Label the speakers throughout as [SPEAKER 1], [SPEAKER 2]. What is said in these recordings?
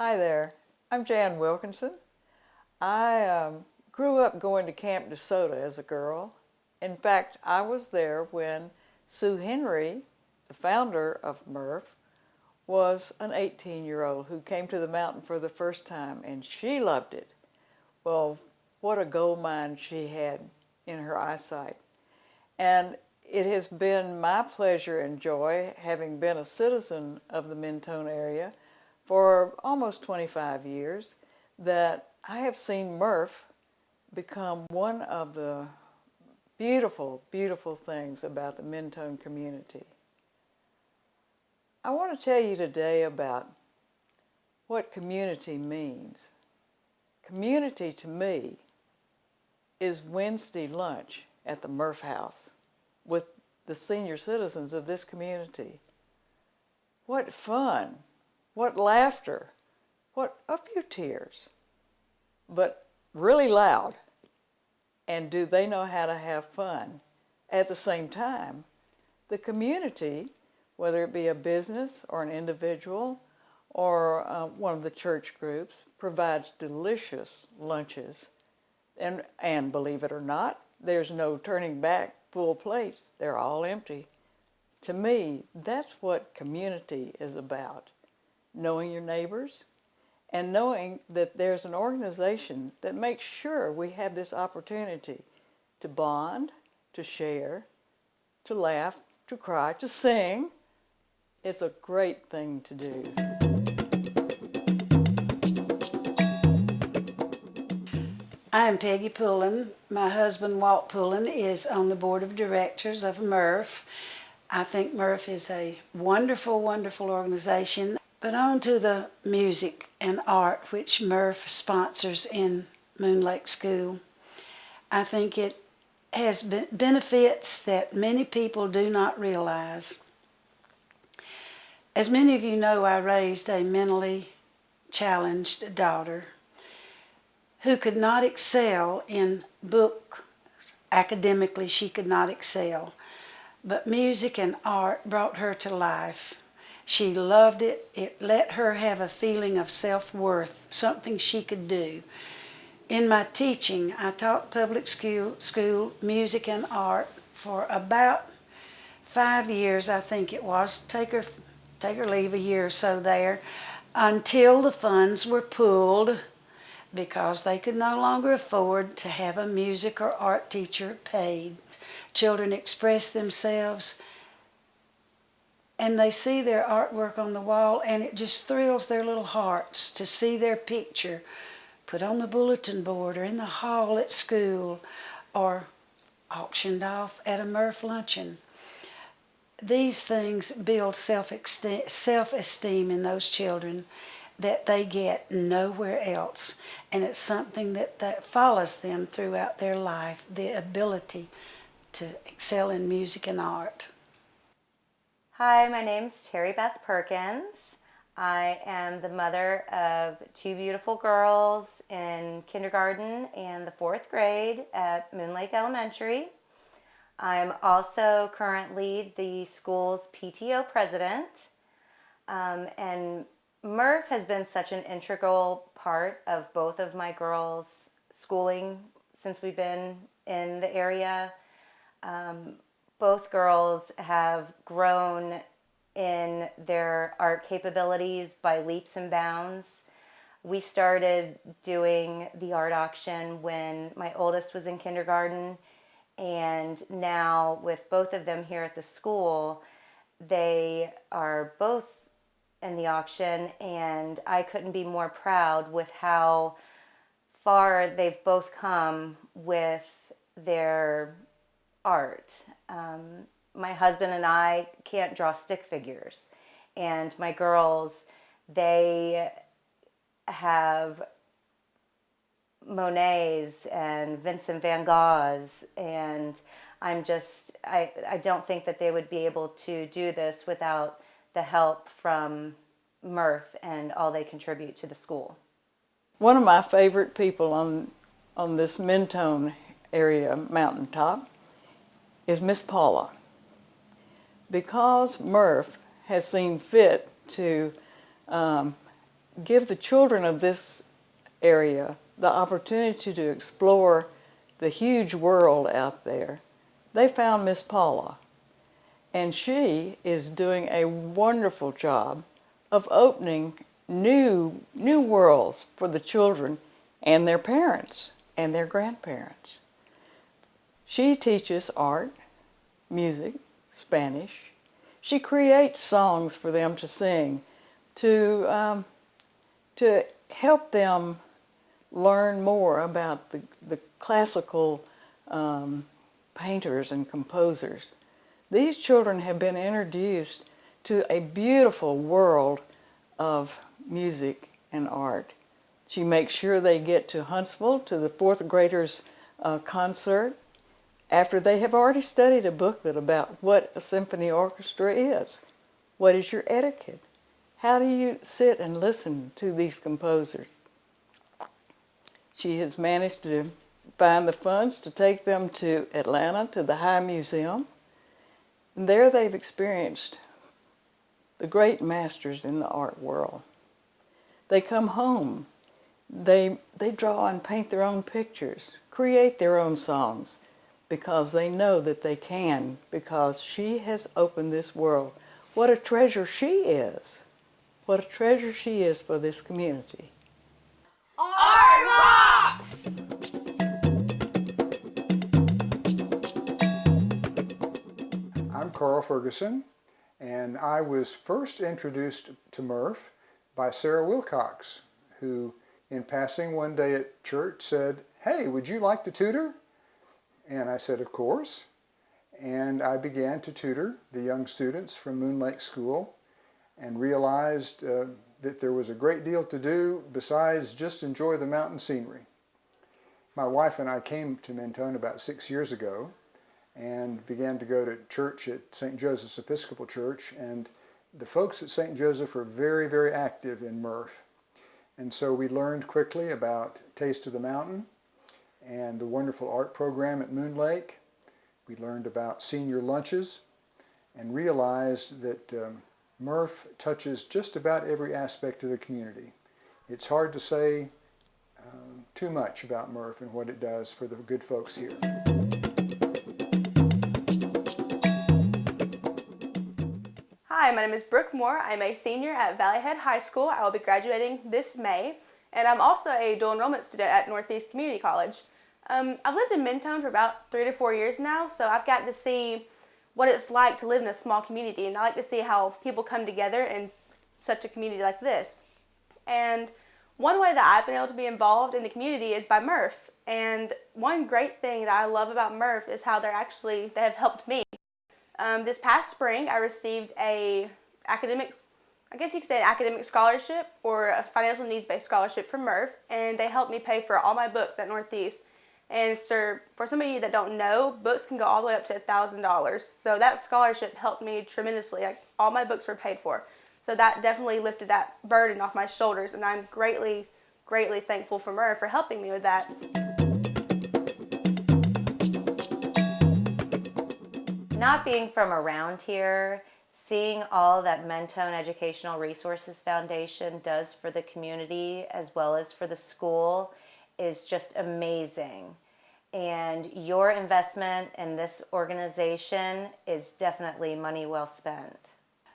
[SPEAKER 1] Hi there, I'm Jan Wilkinson. I grew up going to Camp DeSoto as a girl. In fact, I was there when Sue Henry, the founder of Merf, was an 18-year-old who came to the mountain for the first time, and she loved it. Well, what a gold mine she had in her eyesight. And it has been my pleasure and joy, having been a citizen of the Mentone area for almost 25 years, that I have seen Merf become one of the beautiful, beautiful things about the Mentone community. I want to tell you today about what community means. Community to me is Wednesday lunch at the Merf house with the senior citizens of this community. What fun, what laughter, what a few tears, but really loud. And do they know how to have fun? At the same time, the community, whether it be a business or an individual or one of the church groups, provides delicious lunches. And believe it or not, there's no turning back full plates. They're all empty. To me, that's what community is about. Knowing your neighbors and knowing that there's an organization that makes sure we have this opportunity to bond, to share, to laugh, to cry, to sing. It's a great thing to do.
[SPEAKER 2] I am Peggy Pullen. My husband, Walt Pullen, is on the board of directors of Merf. I think Merf is a wonderful, wonderful organization. But on to the music and art which Merf sponsors in Moon Lake School. I think it has benefits that many people do not realize. As many of you know, I raised a mentally challenged daughter who could not excel in book. Academically, she could not excel. But music and art brought her to life. She loved it. It let her have a feeling of self-worth, something she could do. In my teaching, I taught public school music and art for about 5 years, I think it was. Take her leave, a year or so there, until the funds were pulled because they could no longer afford to have a music or art teacher paid. Children express themselves and they see their artwork on the wall, and it just thrills their little hearts to see their picture put on the bulletin board or in the hall at school or auctioned off at a Merf luncheon. These things build self-esteem in those children that they get nowhere else. And it's something that follows them throughout their life, the ability to excel in music and art.
[SPEAKER 3] Hi, my name's Terry Beth Perkins. I am the mother of two beautiful girls in kindergarten and the 4th grade at Moon Lake Elementary. I'm also currently the school's PTO president, and Merf has been such an integral part of both of my girls' schooling since we've been in the area. Both girls have grown in their art capabilities by leaps and bounds. We started doing the art auction when my oldest was in kindergarten, and now with both of them here at the school, they are both in the auction, and I couldn't be more proud with how far they've both come with their art. My husband and I can't draw stick figures, and my girls, they have Monets and Vincent van Goghs, and I don't think that they would be able to do this without the help from Merf and all they contribute to the school.
[SPEAKER 1] One of my favorite people on this Mentone area mountaintop is Miss Paula. Because Merf has seen fit to give the children of this area the opportunity to explore the huge world out there, they found Miss Paula. And she is doing a wonderful job of opening new worlds for the children and their parents and their grandparents. She teaches art, music, Spanish. She creates songs for them to sing to help them learn more about the classical painters and composers. These children have been introduced to a beautiful world of music and art. She makes sure they get to Huntsville to the fourth graders' concert after they have already studied a booklet about what a symphony orchestra is. What is your etiquette? How do you sit and listen to these composers? She has managed to find the funds to take them to Atlanta to the High Museum. And there they've experienced the great masters in the art world. They come home, they draw and paint their own pictures, create their own songs, because they know that they can, because she has opened this world. What a treasure she is. What a treasure she is for this community.
[SPEAKER 4] Art rocks!
[SPEAKER 5] I'm Carl Ferguson, and I was first introduced to Merf by Sarah Wilcox, who in passing one day at church said, "Hey, would you like to tutor?" And I said, "Of course." And I began to tutor the young students from Moon Lake School and realized that there was a great deal to do besides just enjoy the mountain scenery. My wife and I came to Mentone about 6 years ago and began to go to church at St. Joseph's Episcopal Church, and the folks at St. Joseph are very, very active in Merf. And so we learned quickly about Taste of the Mountain and the wonderful art program at Moon Lake. We learned about senior lunches and realized that Merf touches just about every aspect of the community. It's hard to say too much about Merf and what it does for the good folks here.
[SPEAKER 4] Hi, my name is Brooke Moore. I'm a senior at Valley Head High School. I will be graduating this May, and I'm also a dual enrollment student at Northeast Community College. I've lived in Mentone for about 3 to 4 years now, so I've gotten to see what it's like to live in a small community, and I like to see how people come together in such a community like this. And one way that I've been able to be involved in the community is by Merf. And one great thing that I love about Merf is how they have helped me. This past spring, I received an academic scholarship or a financial needs-based scholarship from Merf, and they helped me pay for all my books at Northeast. And for some of you that don't know, books can go all the way up to $1,000. So that scholarship helped me tremendously. All my books were paid for. So that definitely lifted that burden off my shoulders, and I'm greatly, greatly thankful for Merf for helping me with that.
[SPEAKER 3] Not being from around here, seeing all that Mentone Educational Resources Foundation does for the community as well as for the school is just amazing. And your investment in this organization is definitely money well spent.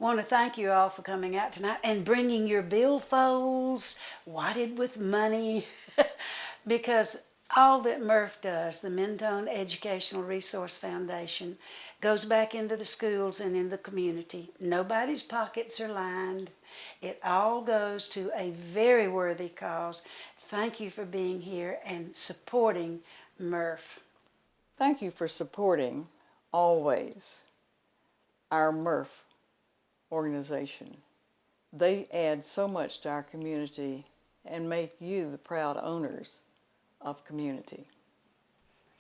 [SPEAKER 2] I want to thank you all for coming out tonight and bringing your billfolds wadded with money because all that Merf does, the Mentone Educational Resource Foundation, goes back into the schools and in the community. Nobody's pockets are lined. It all goes to a very worthy cause. Thank you for being here and supporting Merf.
[SPEAKER 1] Thank you for supporting, always, our Merf organization. They add so much to our community and make you the proud owners of community.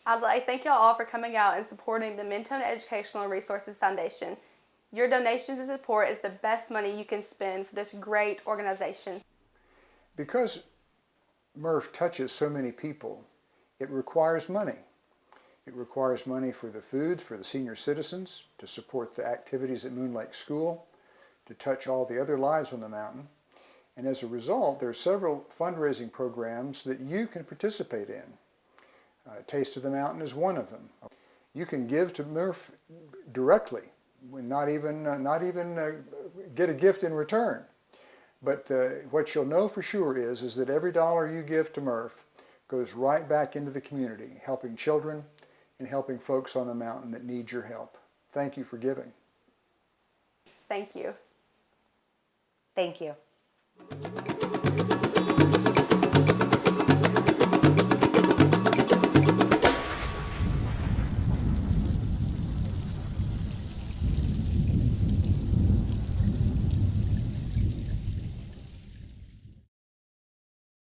[SPEAKER 4] I'd like to thank y'all all for coming out and supporting the Mentone Educational Resources Foundation. Your donations and support is the best money you can spend for this great organization.
[SPEAKER 5] Because Merf touches so many people, it requires money. It requires money for the foods for the senior citizens, to support the activities at Moon Lake School, to touch all the other lives on the mountain. And as a result, there are several fundraising programs that you can participate in. Taste of the Mountain is one of them. You can give to Merf directly, not even get a gift in return. But what you'll know for sure is that every dollar you give to Merf goes right back into the community, helping children and helping folks on the mountain that need your help. Thank you for giving.
[SPEAKER 4] Thank you.
[SPEAKER 3] Thank you.